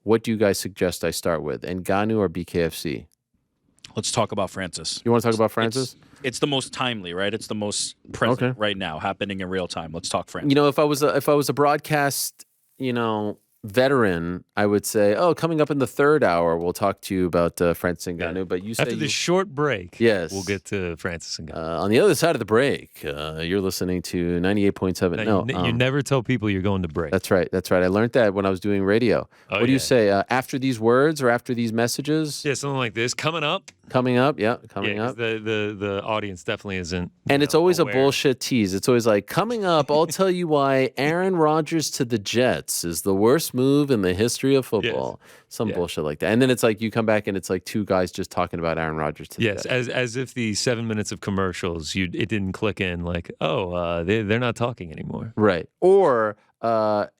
What do you guys suggest I start with, Ngannou or BKFC? Let's talk about Francis. You want to talk about Francis? It's the most timely, right? It's the most present right now, happening in real time. Let's talk Francis. You know, if I was a broadcast, veteran, I would say, oh, coming up in the third hour, we'll talk to you about Francis Ngannou. But you say after this short break, yes, we'll get to Francis Ngannou. On the other side of the break, you're listening to 98.7. No, you never tell people you're going to break. That's right. I learned that when I was doing radio. What do you say? After these words or after these messages? Yeah, something like this. Coming up. Coming up. The audience definitely isn't. And it's always aware. A bullshit tease. It's always like, coming up, I'll tell you why Aaron Rodgers to the Jets is the worst move in the history of football. Yes. Some bullshit like that. And then it's like you come back and it's like two guys just talking about Aaron Rodgers to the Jets. Yes, as if the 7 minutes of commercials, it didn't click in like, they're not talking anymore. Right. Or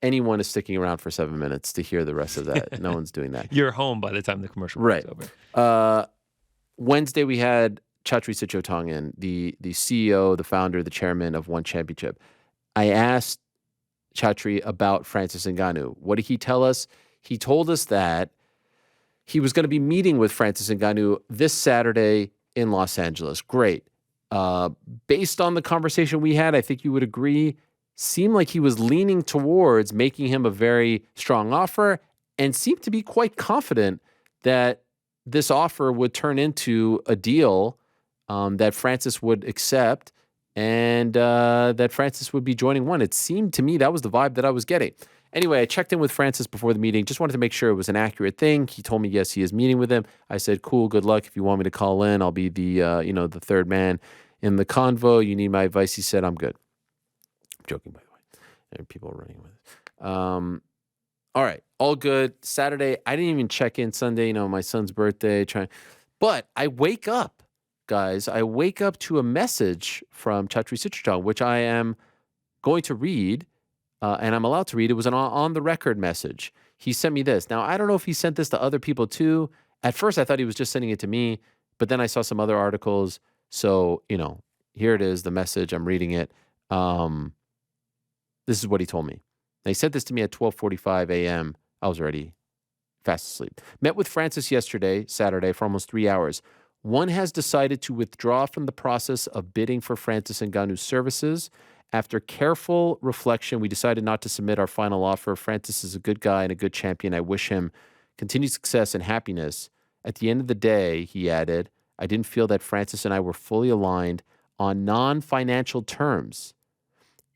anyone is sticking around for 7 minutes to hear the rest of that. No one's doing that. You're home by the time the commercial is over. Wednesday, we had Chatri Sityodtong, the CEO, the founder, the chairman of One Championship. I asked Chatri about Francis Ngannou. What did he tell us? He told us that he was going to be meeting with Francis Ngannou this Saturday in Los Angeles. Great. Based on the conversation we had, I think you would agree, seemed like he was leaning towards making him a very strong offer and seemed to be quite confident that this offer would turn into a deal that Francis would accept and that Francis would be joining One. It seemed to me that was the vibe that I was getting. Anyway, I checked in with Francis before the meeting. Just wanted to make sure it was an accurate thing. He told me, yes, he is meeting with him. I said, cool, good luck. If you want me to call in, I'll be the the third man in the convo. You need my advice? He said, I'm good. I'm joking, by the way. There are people running with it. All right, all good. Saturday, I didn't even check in. Sunday, my son's birthday. But I wake up, guys. I wake up to a message from Chatri Sityodtong, which I am going to read, and I'm allowed to read. It was an on-the-record message. He sent me this. Now, I don't know if he sent this to other people too. At first, I thought he was just sending it to me, but then I saw some other articles. So, here it is, the message. I'm reading it. This is what he told me. They sent this to me at 12:45 a.m. I was already fast asleep. Met with Francis yesterday, Saturday, for almost 3 hours. One has decided to withdraw from the process of bidding for Francis Ngannou's services. After careful reflection, we decided not to submit our final offer. Francis is a good guy and a good champion. I wish him continued success and happiness. At the end of the day, he added, I didn't feel that Francis and I were fully aligned on non-financial terms.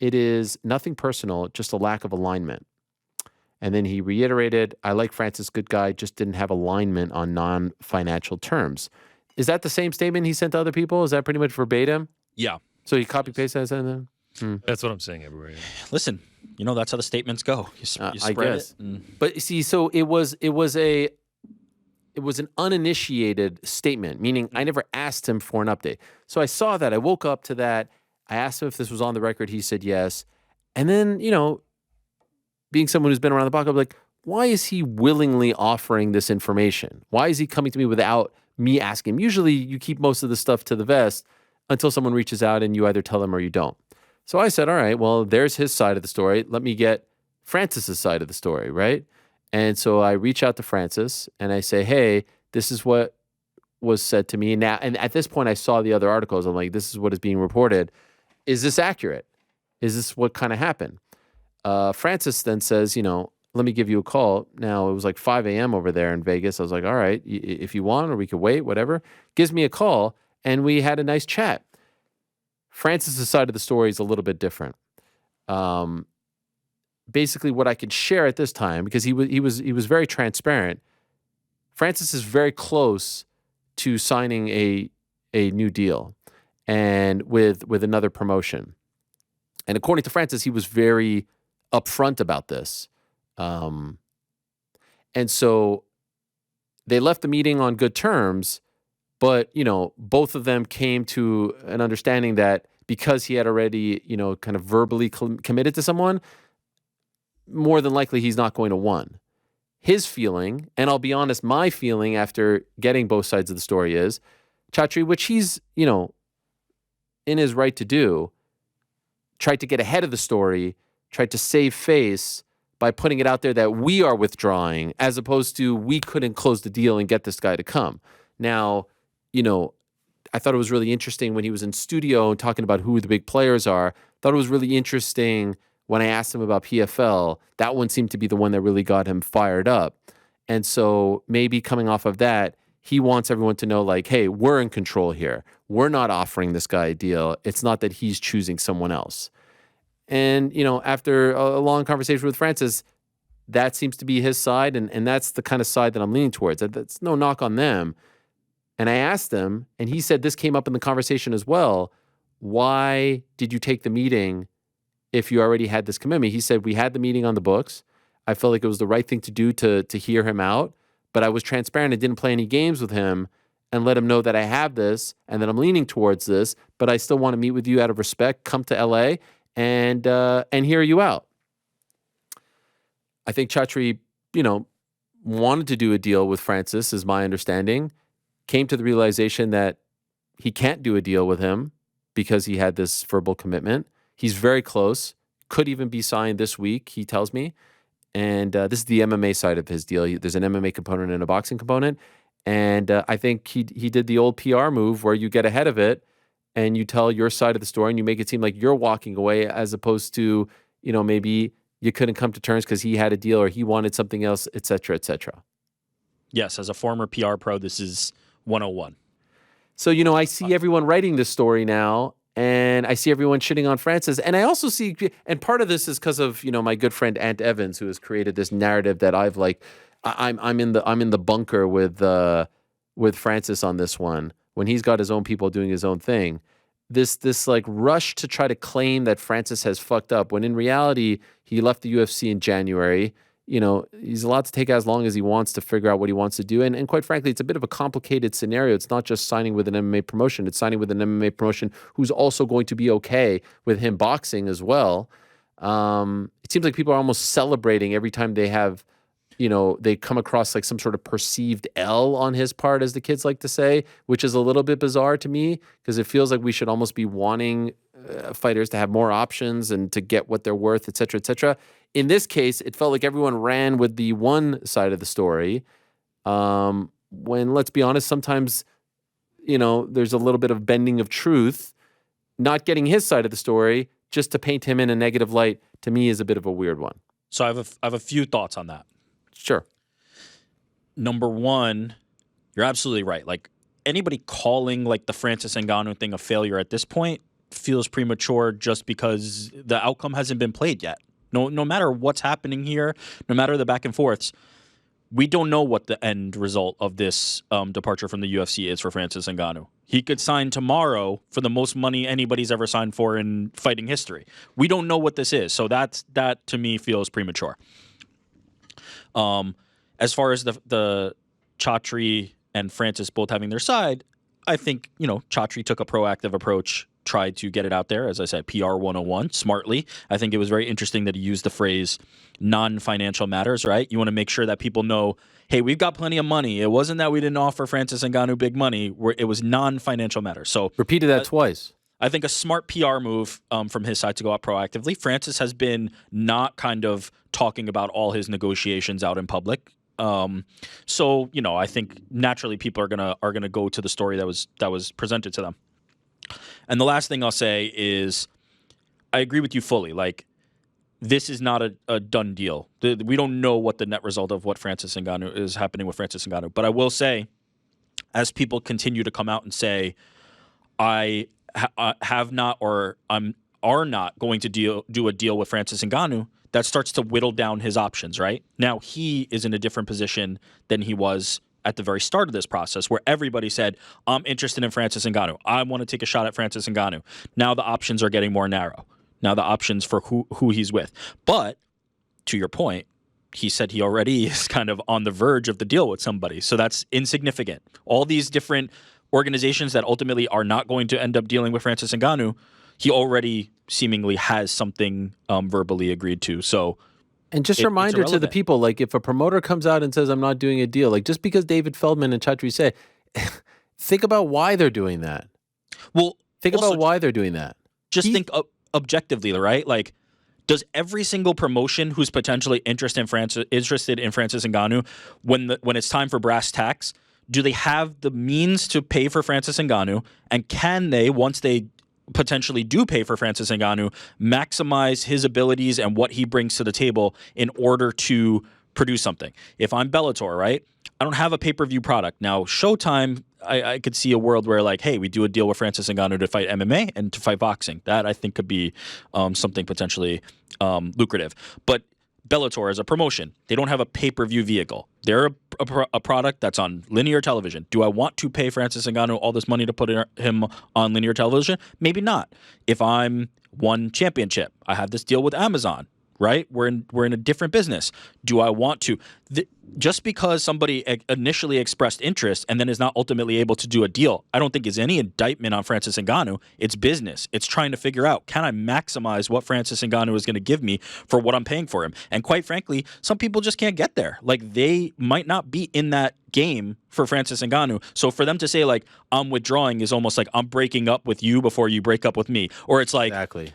It is nothing personal, just a lack of alignment. And then he reiterated, I like Francis, good guy, just didn't have alignment on non-financial terms. Is that the same statement he sent to other people? Is that pretty much verbatim? Yeah. So he copy-pasted that? That's what I'm saying everywhere. Yeah. Listen, that's how the statements go. You spread I guess. it. But see, so it was an uninitiated statement, meaning I never asked him for an update. So I saw that. I woke up to that. I asked him if this was on the record. He said yes. And then, being someone who's been around the block, I'm like, why is he willingly offering this information? Why is he coming to me without me asking him? Usually you keep most of the stuff to the vest until someone reaches out and you either tell them or you don't. So I said, all right, well, there's his side of the story. Let me get Francis's side of the story, right? And so I reach out to Francis and I say, hey, this is what was said to me. And at this point, I saw the other articles. I'm like, this is what is being reported. Is this accurate? Is this what kind of happened? Francis then says, let me give you a call. Now, it was like 5 a.m. over there in Vegas. I was like, all right, if you want, or we could wait, whatever. Gives me a call, and we had a nice chat. Francis's side of the story is a little bit different. Basically, what I can share at this time, because he was very transparent. Francis is very close to signing a new deal, and with another promotion. And according to Francis, he was very upfront about this. And so they left the meeting on good terms, but, both of them came to an understanding that because he had already, kind of verbally committed to someone, more than likely he's not going to One. His feeling, and I'll be honest, my feeling after getting both sides of the story is, Chatri, which he's, in his right to do, tried to get ahead of the story, tried to save face by putting it out there that we are withdrawing, as opposed to we couldn't close the deal and get this guy to come. Now, I thought it was really interesting when he was in studio talking about who the big players are. Thought it was really interesting when I asked him about PFL. That one seemed to be the one that really got him fired up. And so maybe coming off of that, he wants everyone to know, like, hey, we're in control here. We're not offering this guy a deal. It's not that he's choosing someone else. And, after a long conversation with Francis, that seems to be his side. And that's the kind of side that I'm leaning towards. That's no knock on them. And I asked him, and he said this came up in the conversation as well. Why did you take the meeting if you already had this commitment? He said, we had the meeting on the books. I felt like it was the right thing to do to hear him out. But I was transparent and didn't play any games with him and let him know that I have this and that I'm leaning towards this, but I still want to meet with you out of respect. Come to LA and hear you out. I think Chatri, wanted to do a deal with Francis, is my understanding. Came to the realization that he can't do a deal with him because he had this verbal commitment. He's very close. Could even be signed this week, he tells me. And this is the MMA side of his deal. There's an MMA component and a boxing component. And I think he did the old PR move where you get ahead of it and you tell your side of the story and you make it seem like you're walking away, as opposed to, maybe you couldn't come to terms because he had a deal or he wanted something else, et cetera, et cetera. Yes, as a former PR pro, this is 101. So, I see everyone writing this story now, and I see everyone shitting on Francis. And I also see, and part of this is because of, my good friend Ant Evans, who has created this narrative that I've I'm in the bunker with Francis on this one, when he's got his own people doing his own thing. This like rush to try to claim that Francis has fucked up, when in reality, he left the UFC in January. He's allowed to take as long as he wants to figure out what he wants to do. And quite frankly, it's a bit of a complicated scenario. It's not just signing with an MMA promotion. It's signing with an MMA promotion who's also going to be okay with him boxing as well. It seems like people are almost celebrating every time they have, they come across like some sort of perceived L on his part, as the kids like to say, which is a little bit bizarre to me, because it feels like we should almost be wanting fighters to have more options and to get what they're worth, et cetera, et cetera. In this case, it felt like everyone ran with the one side of the story. When, let's be honest, sometimes, there's a little bit of bending of truth. Not getting his side of the story just to paint him in a negative light, to me, is a bit of a weird one. So I have a few thoughts on that. Sure. Number one, you're absolutely right. Like, anybody calling like the Francis Ngannou thing a failure at this point feels premature, just because the outcome hasn't been played yet. No matter what's happening here, no matter the back and forths, we don't know what the end result of this departure from the UFC is for Francis Ngannou. He could sign tomorrow for the most money anybody's ever signed for in fighting history. We don't know what this is, so that to me feels premature. As far as the Chatri and Francis both having their side, I think, Chatri took a proactive approach, tried to get it out there, as I said, PR 101, smartly. I think it was very interesting that he used the phrase non-financial matters, right? You want to make sure that people know, hey, we've got plenty of money. It wasn't that we didn't offer Francis Ngannou big money. It was non-financial matters. So repeated that twice. I think a smart PR move from his side to go out proactively. Francis has been not kind of talking about all his negotiations out in public. So, I think naturally people are gonna go to the story that was presented to them. And the last thing I'll say is, I agree with you fully. Like, this is not a done deal. We don't know what the net result of what Francis Ngannou is happening with Francis Ngannou. But I will say, as people continue to come out and say, I have not or are not going to do a deal with Francis Ngannou, that starts to whittle down his options, right? Now he is in a different position than he was at the very start of this process, where everybody said, I'm interested in Francis Ngannou. I want to take a shot at Francis Ngannou. Now the options are getting more narrow. Now the options for who he's with. But to your point, he said he already is kind of on the verge of the deal with somebody. So that's insignificant. All these different organizations that ultimately are not going to end up dealing with Francis Ngannou, he already seemingly has something verbally agreed to. So, and just a reminder to the people, like, if a promoter comes out and says, I'm not doing a deal, like, just because David Feldman and Chatri say, think about why they're doing that. Well, think about why they're doing that. Just think objectively, right? Like, Does every single promotion who's potentially interested in Francis Ngannou, when it's time for brass tacks, do they have the means to pay for Francis Ngannou? And can they, once they potentially do pay for Francis Ngannou, maximize his abilities and what he brings to the table in order to produce something? If I'm Bellator, right, I don't have a pay-per-view product. Now, Showtime, I could see a world where, like, hey, we do a deal with Francis Ngannou to fight MMA and to fight boxing. That, I think, could be something potentially lucrative. But Bellator as a promotion, they don't have a pay-per-view vehicle. They're a product that's on linear television. Do I want to pay Francis Ngannou all this money to put him on linear television? Maybe not. If I'm One Championship, I have this deal with Amazon, right? We're in a different business. Do I want to? Just because somebody initially expressed interest and then is not ultimately able to do a deal, I don't think is any indictment on Francis Ngannou. It's business. It's trying to figure out, can I maximize what Francis Ngannou is going to give me for what I'm paying for him? And quite frankly, some people just can't get there. Like, they might not be in that game for Francis Ngannou. So for them to say, like, I'm withdrawing is almost like I'm breaking up with you before you break up with me. Or it's like, Exactly.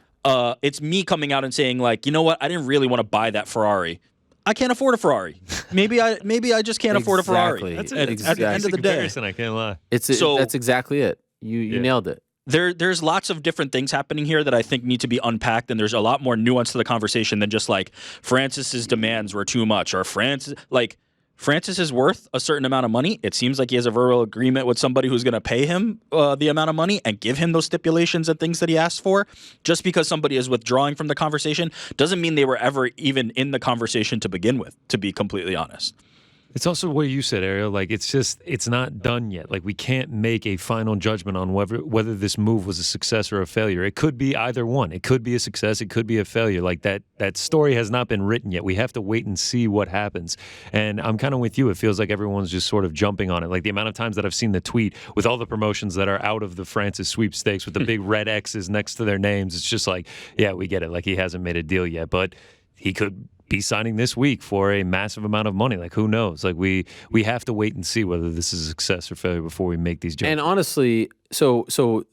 It's me coming out and saying, like, you know what? I didn't really want to buy that Ferrari. I can't afford a Ferrari. Maybe I just can't afford a Ferrari. That's At the end of the day. I can't lie. That's exactly it. You nailed it. There's lots of different things happening here that I think need to be unpacked, and there's a lot more nuance to the conversation than just like Francis's demands were too much, or Francis is worth a certain amount of money. It seems like he has a verbal agreement with somebody who's going to pay him the amount of money and give him those stipulations and things that he asked for. Just because somebody is withdrawing from the conversation doesn't mean they were ever even in the conversation to begin with, to be completely honest. It's also what you said, Ariel. Like, it's not done yet. Like, we can't make a final judgment on whether this move was a success or a failure. It could be either one. It could be a success. It could be a failure. Like, that story has not been written yet. We have to wait and see what happens. And I'm kind of with you. It feels like everyone's just sort of jumping on it. Like, the amount of times that I've seen the tweet with all the promotions that are out of the Francis sweepstakes with the big red X's next to their names, it's just like, yeah, we get it. Like, he hasn't made a deal yet, but he could be signing this week for a massive amount of money. Like, who knows? Like, we have to wait and see whether this is a success or failure before we make these judgments. And honestly, so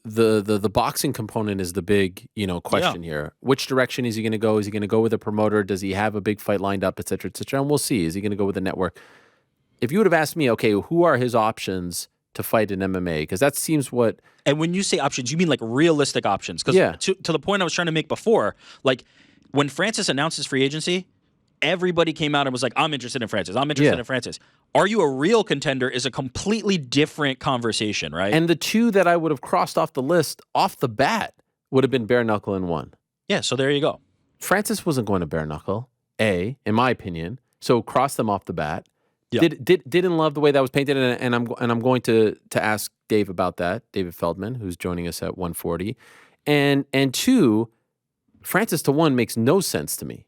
the boxing component is the big, question here. Which direction is he going to go? Is he going to go with a promoter? Does he have a big fight lined up, et cetera, et cetera? And we'll see. Is he going to go with a network? If you would have asked me, okay, who are his options to fight in MMA? Because that seems what... And when you say options, you mean like realistic options. Because to the point I was trying to make before, like, when Francis announced his free agency, everybody came out and was like, I'm interested in Francis. I'm interested in Francis. Are you a real contender is a completely different conversation, right? And the two that I would have crossed off the list off the bat would have been bare knuckle and one. Yeah, so there you go. Francis wasn't going to bare knuckle, in my opinion. So cross them off the bat. Yeah. Didn't love the way that was painted, and I'm going to ask Dave about that, David Feldman, who's joining us at 140. And two, Francis to one makes no sense to me.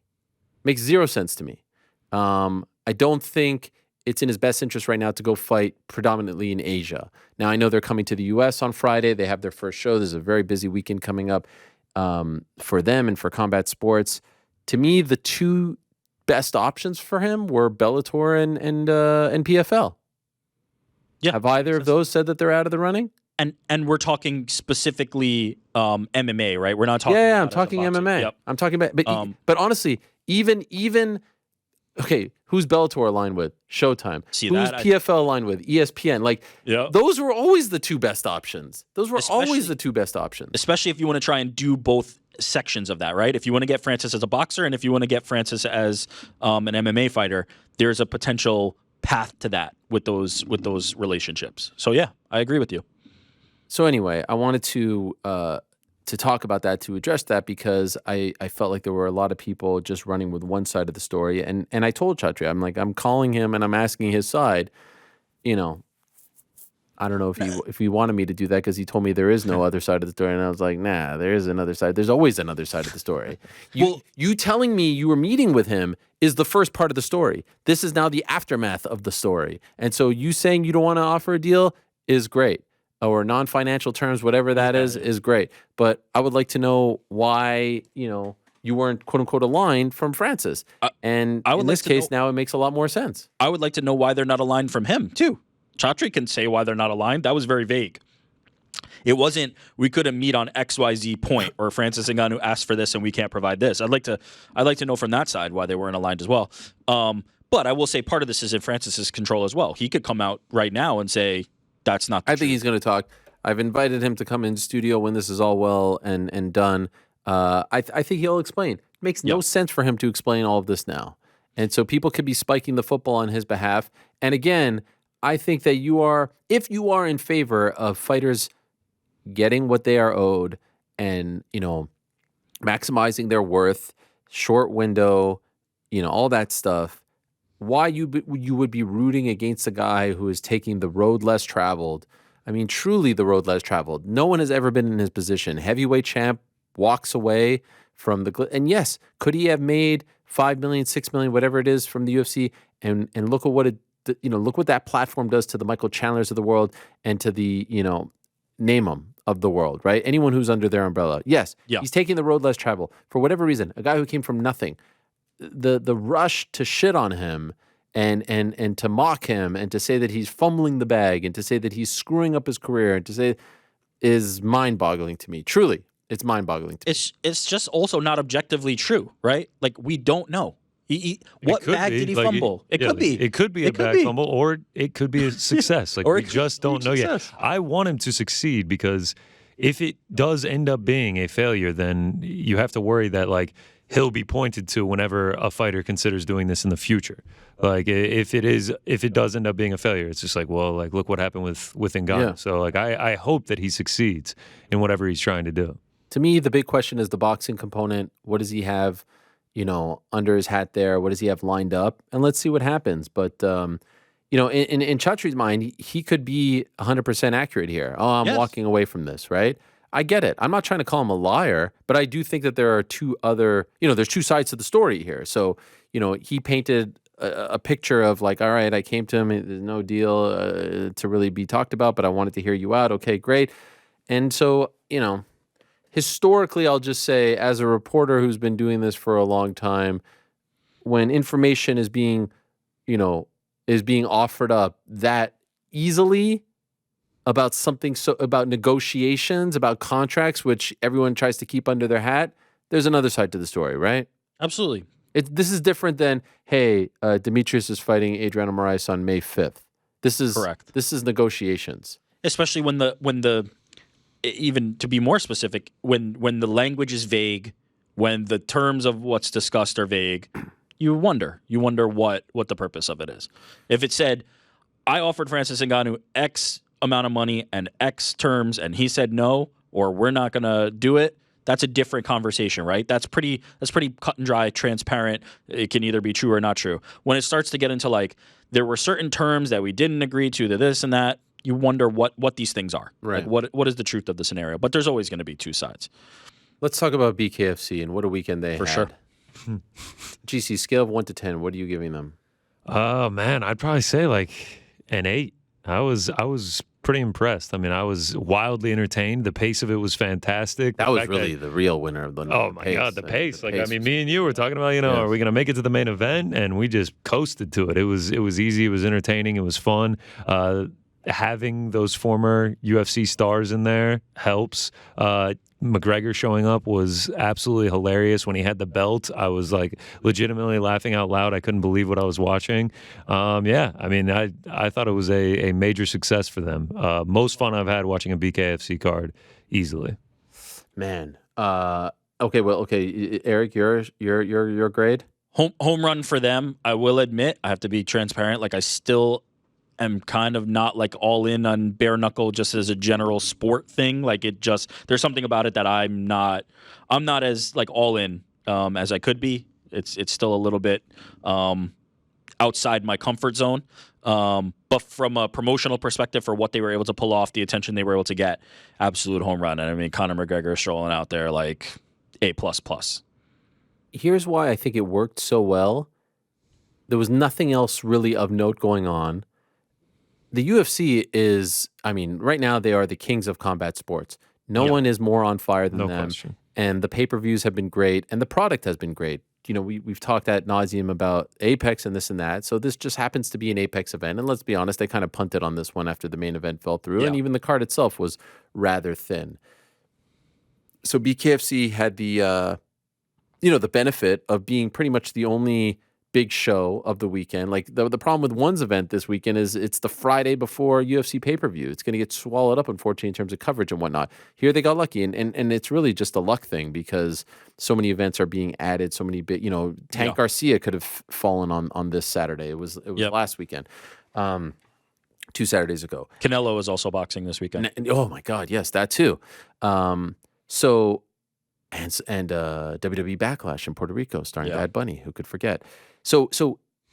Makes zero sense to me. I don't think it's in his best interest right now to go fight predominantly in Asia. Now, I know they're coming to the U.S. on Friday. They have their first show. There's a very busy weekend coming up for them and for combat sports. To me, the two best options for him were Bellator and PFL. Yeah. Have either of those said that they're out of the running? And we're talking specifically MMA, right? We're not talking. Yeah, I'm talking MMA. Yep. I'm talking about, but honestly, even okay, who's Bellator aligned with? Showtime. Who's PFL aligned with? ESPN. Like, those were always the two best options. Always the two best options. Especially if you want to try and do both sections of that, right? If you want to get Francis as a boxer and if you want to get Francis as an MMA fighter, there's a potential path to that with those relationships. So yeah, I agree with you. So anyway, I wanted to talk about that, to address that, because I felt like there were a lot of people just running with one side of the story. And I told Chatri, I'm calling him and I'm asking his side. I don't know if he wanted me to do that, because he told me there is no other side of the story. And I was like, nah, there is another side. There's always another side of the story. You telling me you were meeting with him is the first part of the story. This is now the aftermath of the story. And so you saying you don't want to offer a deal is great. Or non-financial terms, whatever that is great. But I would like to know why, you weren't, quote unquote, aligned from Francis. And in this case, now it makes a lot more sense. I would like to know why they're not aligned from him, too. Chatri can say why they're not aligned. That was very vague. It wasn't we couldn't meet on XYZ point, or Francis Ngannou asked for this and we can't provide this. I'd like to know from that side why they weren't aligned as well. But I will say part of this is in Francis's control as well. He could come out right now and say that's not. I think he's going to talk. I've invited him to come in studio when this is all well and done. I think he'll explain. It makes no sense for him to explain all of this now. And so people could be spiking the football on his behalf. And again, I think that if you are in favor of fighters getting what they are owed and, maximizing their worth, short window, all that stuff, why you would be rooting against a guy who is taking the road less traveled. I mean, truly the road less traveled. No one has ever been in his position. Heavyweight champ walks away from and yes, could he have made $5 million, $6 million, whatever it is from the UFC, and look at what look what that platform does to the Michael Chandlers of the world and to the name them of the world, right? Anyone who's under their umbrella. Yes, he's taking the road less traveled for whatever reason. A guy who came from nothing. The rush to shit on him and to mock him and to say that he's fumbling the bag and to say that he's screwing up his career and to say is mind-boggling to me. Truly, it's mind-boggling to me. It's just also not objectively true, right? Like, we don't know. What bag did he fumble? It could be. It could be a bag fumble, or it could be a success. Like, we just don't know yet. I want him to succeed because if it does end up being a failure, then you have to worry that, like, he'll be pointed to whenever a fighter considers doing this in the future. Like, if it does end up being a failure, it's just like, well, like, look what happened with Ngannou. Yeah. So, like, I hope that he succeeds in whatever he's trying to do. To me, the big question is the boxing component. What does he have, under his hat there? What does he have lined up? And let's see what happens. But, in Chatri's mind, he could be 100% accurate here. Oh, I'm walking away from this, right? I get it. I'm not trying to call him a liar, but I do think that there are there's two sides to the story here. So, he painted a picture of like, all right, I came to him, there's no deal to really be talked about, but I wanted to hear you out. Okay, great. And so, historically, I'll just say, as a reporter who's been doing this for a long time, when information is being offered up that easily about something, about negotiations, about contracts, which everyone tries to keep under their hat, there's another side to the story, right? Absolutely. This is different than, hey, Demetrius is fighting Adriano Moraes on May 5th. This is correct. This is negotiations. Especially when the even to be more specific, when the language is vague, when the terms of what's discussed are vague, you wonder what the purpose of it is. If it said, I offered Francis Ngannou X amount of money and X terms, and he said no, or we're not going to do it, that's a different conversation, right? That's pretty cut and dry, transparent. It can either be true or not true. When it starts to get into like, there were certain terms that we didn't agree to, this and that, you wonder what these things are. Right. Like what is the truth of the scenario? But there's always going to be two sides. Let's talk about BKFC and what a weekend they had. For sure. GC, scale of 1 to 10, what are you giving them? Oh, man, I'd probably say like an 8. I was pretty impressed. I mean, I was wildly entertained. The pace of it was fantastic. That was really the real winner of the night. Oh, my God, the pace. Like, I mean, me and you were talking about, are we going to make it to the main event? And we just coasted to it. It was easy. It was entertaining. It was fun. Having those former UFC stars in there helps. McGregor showing up was absolutely hilarious. When he had the belt, I was like legitimately laughing out loud. I couldn't believe what I was watching. I mean, I thought it was a major success for them. Most fun I've had watching a BKFC card, easily. Man. Okay. Eric, your grade? Home run for them. I will admit, I have to be transparent. Like, I still am kind of not like all in on bare knuckle just as a general sport thing. Like, there's something about it that I'm not as like all in as I could be. It's still a little bit outside my comfort zone. But from a promotional perspective, for what they were able to pull off, the attention they were able to get, absolute home run. And I mean, Conor McGregor strolling out there like A++. Here's why I think it worked so well. There was nothing else really of note going on. The UFC is, I mean, right now they are the kings of combat sports. No one is more on fire than them. Question. And the pay-per-views have been great, and the product has been great. we've talked ad nauseum about Apex and this and that. So this just happens to be an Apex event. And let's be honest, they kind of punted on this one after the main event fell through. Yeah. And even the card itself was rather thin. So BKFC had the benefit of being pretty much the only big show of the weekend. Like the problem with one's event this weekend is it's the Friday before UFC pay-per-view. It's going to get swallowed up, unfortunately, in terms of coverage and whatnot. Here they got lucky, and it's really just a luck thing because so many events are being added. So many big, Tank Garcia could have fallen on this Saturday. It was last weekend, 2 Saturdays ago. Canelo is also boxing this weekend. And, oh my God, yes, that too. And WWE Backlash in Puerto Rico starring Bad Bunny. Who could forget? So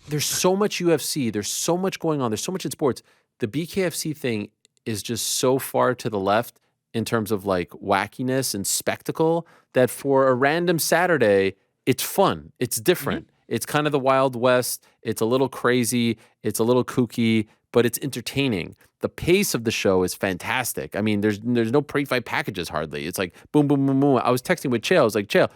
there's so much UFC. There's so much going on. There's so much in sports. The BKFC thing is just so far to the left in terms of like wackiness and spectacle that for a random Saturday, it's fun. It's different. Mm-hmm. It's kind of the Wild West. It's a little crazy. It's a little kooky, but it's entertaining. The pace of the show is fantastic. I mean, there's no pre-fight packages hardly. It's like boom, boom, boom, boom. I was texting with Chael. I was like, Chael,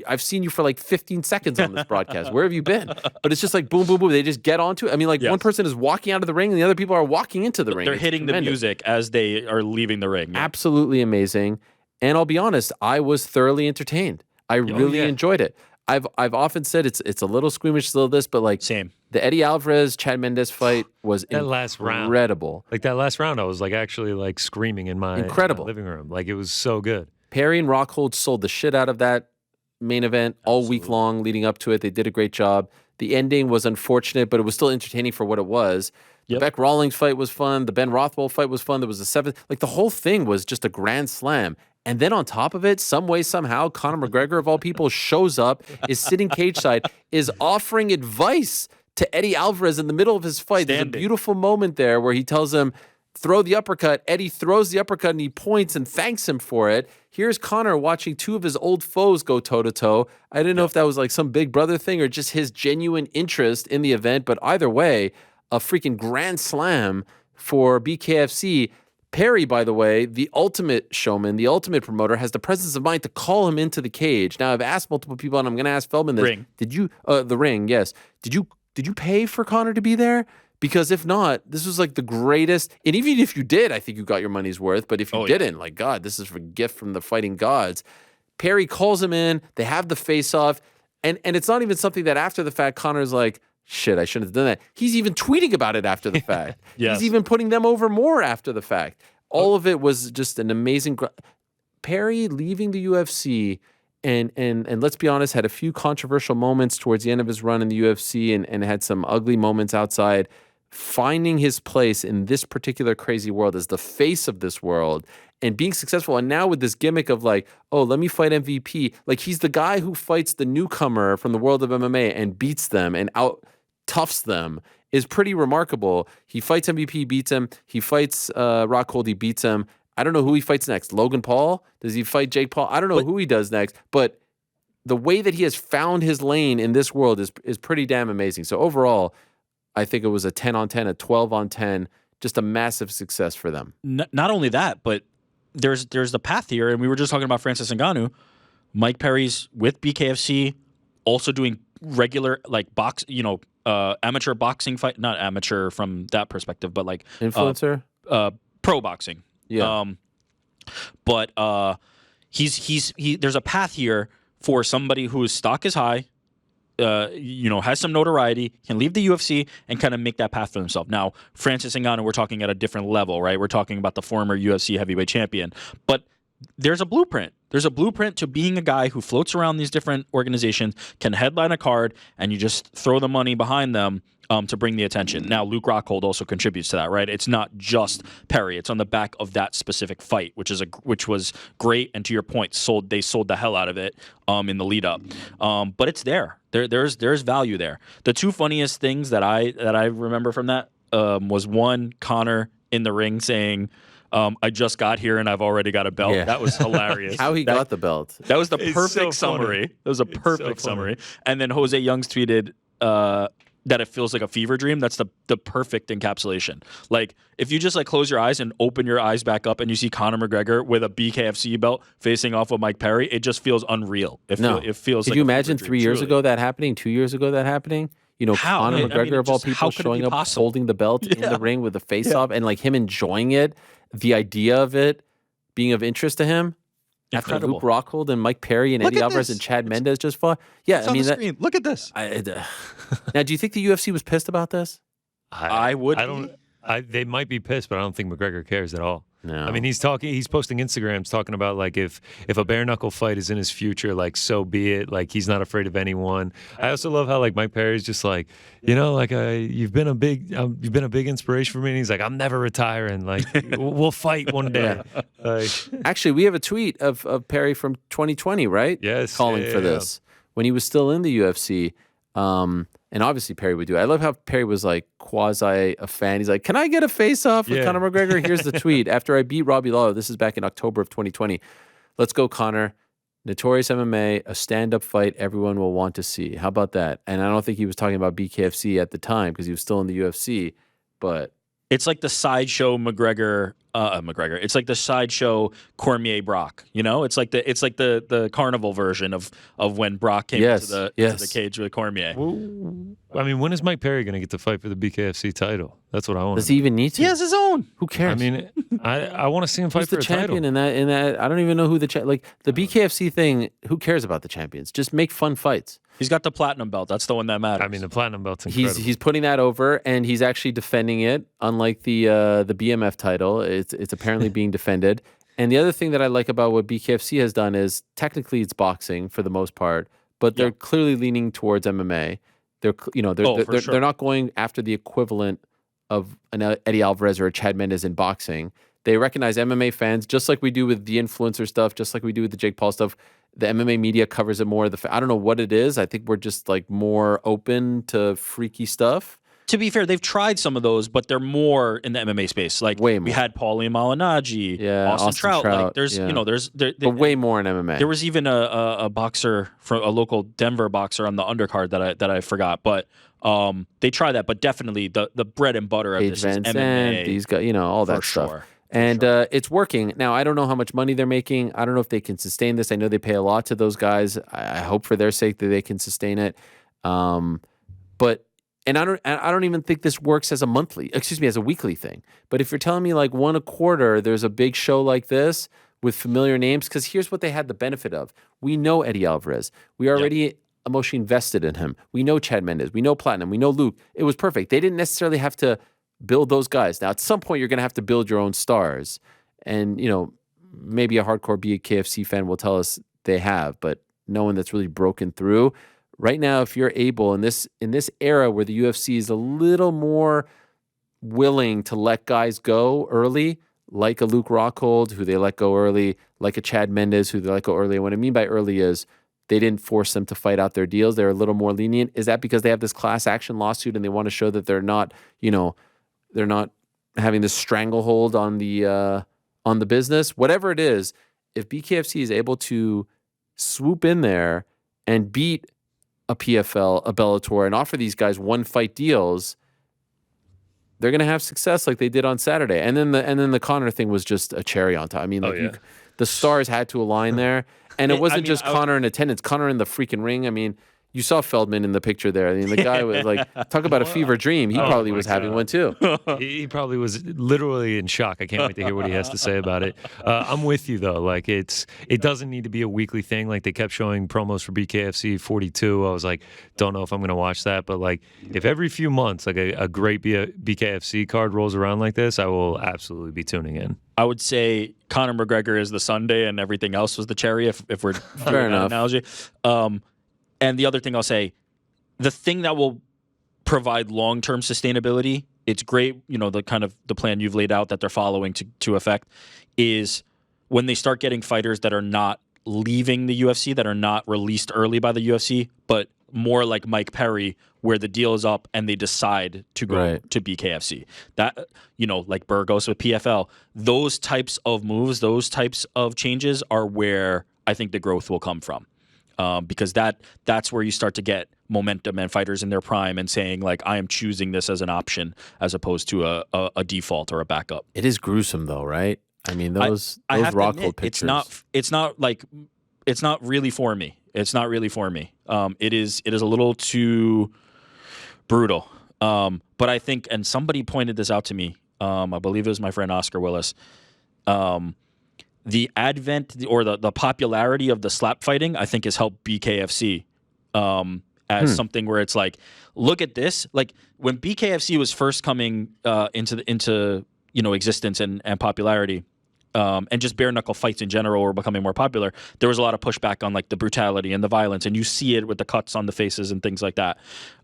I've seen you for like 15 seconds on this broadcast. Where have you been? But it's just like boom, boom, boom. They just get onto it. I mean, like one person is walking out of the ring and the other people are walking into the ring. They're hitting the music as they are leaving the ring. Yeah. Absolutely amazing. And I'll be honest, I was thoroughly entertained. I really enjoyed it. I've often said it's a little squeamish, a little this, but like same. The Eddie Alvarez Chad Mendes fight was last round, incredible. Like that last round, I was like actually like screaming in my living room. Like it was so good. Perry and Rockhold sold the shit out of that main event all week long leading up to it. They did a great job. The ending was unfortunate, but it was still entertaining for what it was. The Beck Rawlings fight was fun. The Ben Rothwell fight was fun. There was a seventh. Like the whole thing was just a grand slam. And then on top of it, some way, somehow, Conor McGregor, of all people, shows up, is sitting cage side, is offering advice to Eddie Alvarez in the middle of his fight. There's a beautiful moment there where he tells him, throw the uppercut. Eddie throws the uppercut and he points and thanks him for it. Here's Conor watching two of his old foes go toe-to-toe. I didn't know if that was like some big brother thing or just his genuine interest in the event, but either way, a freaking grand slam for BKFC. Perry, by the way, the ultimate showman, the ultimate promoter, has the presence of mind to call him into the cage. Now, I've asked multiple people, and I'm going to ask Feldman this. Ring. Did you, the ring, yes. Did you pay for Conor to be there? Because if not, this was like the greatest. And even if you did, I think you got your money's worth. But if you didn't, like, God, this is a gift from the fighting gods. Perry calls him in. They have the face-off. And it's not even something that after the fact, Conor's like, shit, I shouldn't have done that. He's even tweeting about it after the fact. Yes. He's even putting them over more after the fact. All of it was just an amazing. Perry leaving the UFC and let's be honest, had a few controversial moments towards the end of his run in the UFC and had some ugly moments outside. Finding his place in this particular crazy world as the face of this world and being successful. And now with this gimmick of like, oh, let me fight MVP. Like he's the guy who fights the newcomer from the world of MMA and beats them and out toughs them is pretty remarkable. He fights MVP, beats him. He fights Rockhold, he beats him. I don't know who he fights next. Logan Paul? Does he fight Jake Paul? I don't know who he does next. But the way that he has found his lane in this world is pretty damn amazing. So overall, I think it was a 10 on 10, a 12 on 10, just a massive success for them. Not only that, but there's the path here, and we were just talking about Francis Ngannou. Mike Perry's with BKFC, also doing regular like amateur boxing fight, not amateur from that perspective, but like influencer, pro boxing. Yeah. But there's a path here for somebody whose stock is high, has some notoriety, can leave the UFC and kind of make that path for himself. Now, Francis Ngannou, we're talking at a different level, right? We're talking about the former UFC heavyweight champion, but there's a blueprint. There's a blueprint to being a guy who floats around these different organizations, can headline a card, and you just throw the money behind them to bring the attention. Now, Luke Rockhold also contributes to that, right? It's not just Perry. It's on the back of that specific fight, which was great. And to your point, they sold the hell out of it in the lead up. But it's there. There's value there. The two funniest things that I remember from that was one, Conor in the ring saying, I just got here and I've already got a belt. Yeah. That was hilarious. How he got the belt. That was the It's perfect so funny. summary. That was a perfect summary. And then Jose Youngs tweeted, that it feels like a fever dream, that's the perfect encapsulation. Like, if you just like close your eyes and open your eyes back up and you see Conor McGregor with a BKFC belt facing off with Mike Perry, it just feels unreal. It feels Could like you a fever imagine dream, 3 years truly. ago that happening, 2 years ago that happening? You know, How? Conor I mean, McGregor of all just how people could it showing be up, possible? holding the belt in Yeah. the ring with the face off, and like him enjoying it, the idea of it being of interest to him. After Incredible. Luke Rockhold and Mike Perry and Look Eddie at Alvarez this. and Chad Mendes just fought. Yeah, It's I on mean the that. screen. Look at this. Now, do you think the UFC was pissed about this? I would I don't. They might be pissed, but I don't think McGregor cares at all. No. I mean, he's posting Instagrams talking about like if a bare knuckle fight is in his future, like so be it. Like he's not afraid of anyone. I also love how like Mike Perry's just like, you know, like you've been a big inspiration for me. And he's like, I'm never retiring. Like we'll fight one day. Actually, we have a tweet of Perry from 2020, right? Yes, calling yeah, for yeah. this when he was still in the UFC. And obviously Perry would do it. I love how Perry was like quasi a fan. He's like, "Can I get a face off with Yeah. Conor McGregor?" Here's the tweet: "After I beat Robbie Lawler, this is back in October of 2020. Let's go, Conor. Notorious MMA, a stand-up fight everyone will want to see. How about that?" And I don't think he was talking about BKFC at the time because he was still in the UFC, but. It's like the sideshow McGregor. It's like the sideshow Cormier Brock. You know, it's like the carnival version of when Brock came Yes, into yes. the cage with Cormier. I mean, when is Mike Perry going to get to fight for the BKFC title? That's what I want. Does he even need to? He has his own. Who cares? I mean, I want to see him fight Who's for the a champion title. in that? I don't even know who like the BKFC thing. Who cares about the champions? Just make fun fights. He's got the platinum belt. That's the one that matters. I mean, the platinum belt's incredible. He's putting that over, and he's actually defending it. Unlike the BMF title, it's apparently being defended. And the other thing that I like about what BKFC has done is technically it's boxing for the most part, but they're clearly leaning towards MMA. They're they're not going after the equivalent of an Eddie Alvarez or a Chad Mendes in boxing. They recognize MMA fans, just like we do with the influencer stuff, just like we do with the Jake Paul stuff. The MMA media covers it more. I don't know what it is. I think we're just like more open to freaky stuff. to be fair, they've tried some of those, but they're more in the MMA space. Like Way more. we had Paulie Malignaggi, Austin Trout. Like there's but way more in MMA. There was even a boxer from a local Denver boxer on the undercard that I forgot, but they try that. But definitely the bread and butter of this is MMA. These guys, all that stuff. Sure. And it's working. Now, I don't know how much money they're making. I don't know if they can sustain this. I know they pay a lot to those guys. I hope for their sake that they can sustain it. But I don't even think this works as a weekly thing. But if you're telling me like one a quarter, there's a big show like this with familiar names, because here's what they had the benefit of. We know Eddie Alvarez. We already emotionally invested in him. We know Chad Mendes. We know Platinum. We know Luke. It was perfect. They didn't necessarily have to build those guys. Now, at some point, you're going to have to build your own stars. And, maybe a hardcore BKFC fan will tell us they have, but no one that's really broken through. Right now, if you're able, in this era where the UFC is a little more willing to let guys go early, like a Luke Rockhold, who they let go early, like a Chad Mendes, who they let go early. And what I mean by early is they didn't force them to fight out their deals. They're a little more lenient. Is that because they have this class action lawsuit and they want to show that they're not, they're not having this stranglehold on the business? Whatever it is, if BKFC is able to swoop in there and beat a PFL, a Bellator, and offer these guys one-fight deals, they're going to have success like they did on Saturday. And then the Conor thing was just a cherry on top. I mean, the stars had to align there. And it wasn't just Conor in attendance. Conor in the freaking ring. I mean, you saw Feldman in the picture there. I mean, the guy was like, talk about a fever dream. He probably was having one too. He probably was literally in shock. I can't wait to hear what he has to say about it. I'm with you though. Like it doesn't need to be a weekly thing. Like they kept showing promos for BKFC 42. I was like, don't know if I'm going to watch that. But like if every few months, like a great BKFC card rolls around like this, I will absolutely be tuning in. I would say Conor McGregor is the Sunday and everything else was the cherry, if we're Fair doing that enough. analogy. And the other thing I'll say, the thing that will provide long-term sustainability, it's great, the plan you've laid out that they're following to effect, is when they start getting fighters that are not leaving the UFC, that are not released early by the UFC, but more like Mike Perry, where the deal is up and they decide to go to BKFC. That, like Burgos with PFL, those types of moves, those types of changes are where I think the growth will come from. because that's where you start to get momentum and fighters in their prime and saying like, I am choosing this as an option as opposed to a default or a backup. It is gruesome though, right? I mean, those I have to Rockhold admit, pictures. it's not really for me. It's not really for me. It is a little too brutal. But I think, and somebody pointed this out to me. I believe it was my friend Oscar Willis. The advent or the popularity of the slap fighting, I think, has helped BKFC as something where it's like, look at this. Like when BKFC was first coming into existence and popularity, and just bare knuckle fights in general were becoming more popular, there was a lot of pushback on like the brutality and the violence, and you see it with the cuts on the faces and things like that.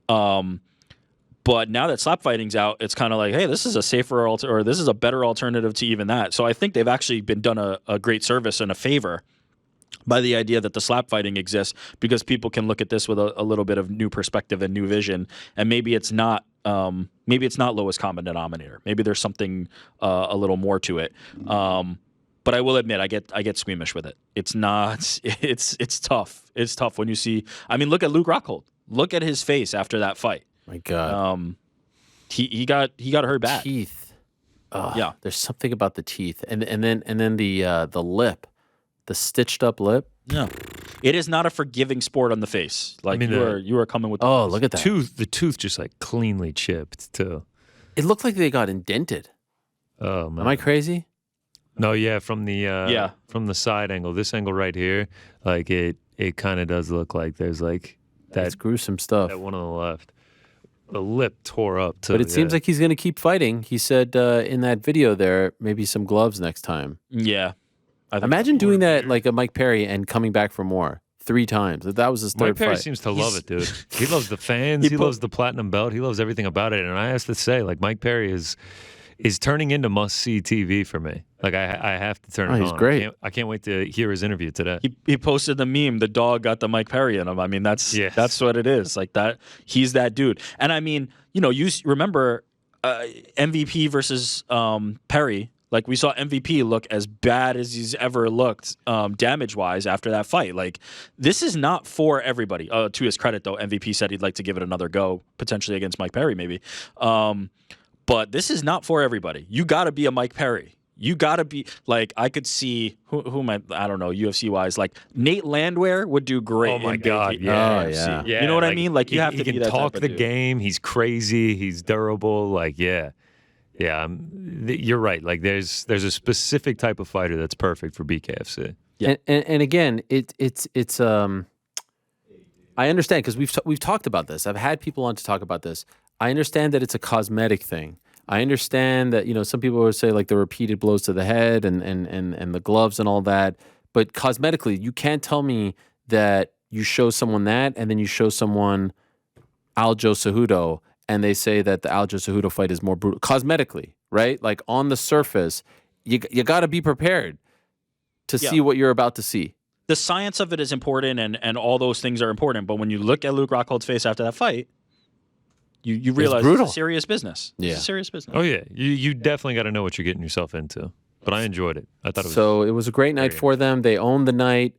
But now that slap fighting's out, it's kind of like, hey, this is a safer or this is a better alternative to even that. So I think they've actually been done a great service and a favor by the idea that the slap fighting exists, because people can look at this with a little bit of new perspective and new vision, and maybe it's not lowest common denominator. Maybe there's something a little more to it. But I will admit, I get squeamish with it. It's not. It's tough. It's tough when you see. I mean, look at Luke Rockhold. Look at his face after that fight. My God. He got hurt bad. Teeth. Yeah. There's something about the teeth, and then the lip, the stitched up lip. Yeah. It is not a forgiving sport on the face. Like, I mean, you are coming with. Oh, look at that The tooth just like cleanly chipped too. It looked like they got indented. Oh man. Am I crazy? No, yeah, from the side angle, this angle right here, like it kind of does look like there's like That's gruesome stuff. that one on the left. The lip tore up too. But it seems like he's going to keep fighting. He said in that video there, maybe some gloves next time. Yeah. Imagine doing that like a Mike Perry and coming back for more 3 times. That was his third Mike Perry fight. seems to love it, dude. He loves the fans. He loves the platinum belt. He loves everything about it. And I have to say, like, Mike Perry is turning into must-see TV for me. Like, I have to turn it on. He's great. I can't wait to hear his interview today. He posted the meme, the dog got the Mike Perry in him. I mean, that's what it is. Like that, he's that dude. And I mean, you remember MVP versus Perry. Like we saw MVP look as bad as he's ever looked damage-wise after that fight. Like this is not for everybody. To his credit, though, MVP said he'd like to give it another go, potentially against Mike Perry, maybe. But this is not for everybody. You got to be a Mike Perry. You got to be like, I could see who am I don't know, UFC wise, like Nate Landwehr would do great. Oh my God, yeah. You know what I mean? Like you have to be that talk type of the dude. game. He's crazy. He's durable. Like you're right. Like there's a specific type of fighter that's perfect for BKFC. Yeah. And again, it's I understand because we've talked about this. I've had people on to talk about this. I understand that it's a cosmetic thing. I understand that, some people would say like the repeated blows to the head and the gloves and all that. But cosmetically, you can't tell me that you show someone that and then you show someone Aljo Cejudo and they say that the Aljo Cejudo fight is more brutal. Cosmetically, right? Like on the surface, you got to be prepared to see what you're about to see. The science of it is important and all those things are important. But when you look at Luke Rockhold's face after that fight, you realize it's a serious business. Yeah. It's a serious business. Oh yeah, you definitely got to know what you're getting yourself into. But I enjoyed it. I thought it was so. It was a great night for them. They owned the night.